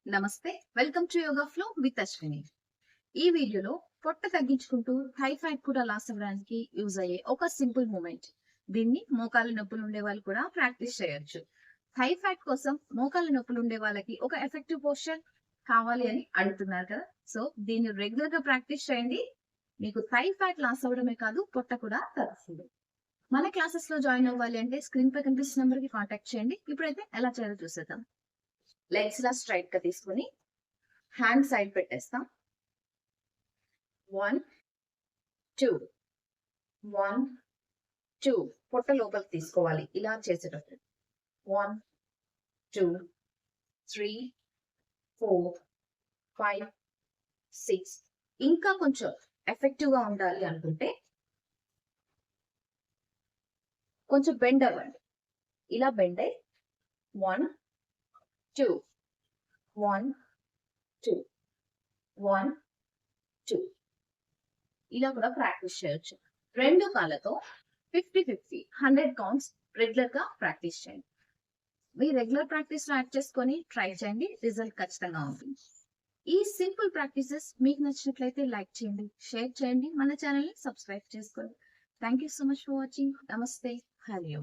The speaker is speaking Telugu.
నమస్తే, welcome to yoga flow with Ashwini. ఈ వీడియోలో పొట్ట తగ్గించుకుంటూ థైఫాయిడ్ కూడా లాస్ అవ్వడానికి యూజ్ అయ్యే ఒక సింపుల్ మూమెంట్. దీన్ని మోకాళ్ళ నొప్పులు ఉండే వాళ్ళు కూడా ప్రాక్టీస్ చేయొచ్చు. థైఫాయిడ్ కోసం మోకాళ్ళ నొప్పులు ఉండే వాళ్ళకి ఒక ఎఫెక్టివ్ పోస్చర్ కావాలి అని అడుగుతున్నారు కదా. సో దీన్ని రెగ్యులర్ గా ప్రాక్టీస్ చేయండి. మీకు థైఫాయిడ్ లాస్ అవ్వడమే కాదు, పొట్ట కూడా తగ్గుతుంది. మన క్లాసెస్ లో జాయిన్ అవ్వాలి అంటే స్క్రీన్ పై కనిపిస్తున్న నెంబర్ కి కాంటాక్ట్ చేయండి. ఇప్పుడైతే ఎలా చేయాలో చూసేద్దాం. లెగ్స్ లా స్ట్రైట్ గా తీసుకుని హ్యాండ్ సైడ్ పెట్టేస్తాం. 1 2 1 2 పొట్ట లోపలికి తీసుకోవాలి ఇలా చేసేటప్పుడు. 1 2 3 4 5 6. ఇంకా కొంచెం ఎఫెక్టివ్ గా ఉండాలి అనుకుంటే కొంచెం బెండ్ అవ్వండి. ఇలా బెండ్ అయ్యి 1 2 1 2 1 2 ఇలా కూడా ప్రాక్టీస్ చేయొచ్చు. రెండు కాళ్ళతో 50-50 100 కౌంట్స్ రెగ్యులర్ గా ప్రాక్టీస్ చేయండి. మీ రెగ్యులర్ ప్రాక్టీస్ లో యాడ్ చేసుకొని ట్రై చేయండి, రిజల్ట్ ఖచ్చితంగా ఉంటుంది. ఈ సింపుల్ ప్రాక్టీసెస్ మీకు నచ్చినట్లయితే లైక్ చేయండి, షేర్ చేయండి, మన ఛానల్ ని సబ్స్క్రైబ్ చేసుకోండి. Thank you so much for watching. నమస్తే, హరి ఓం.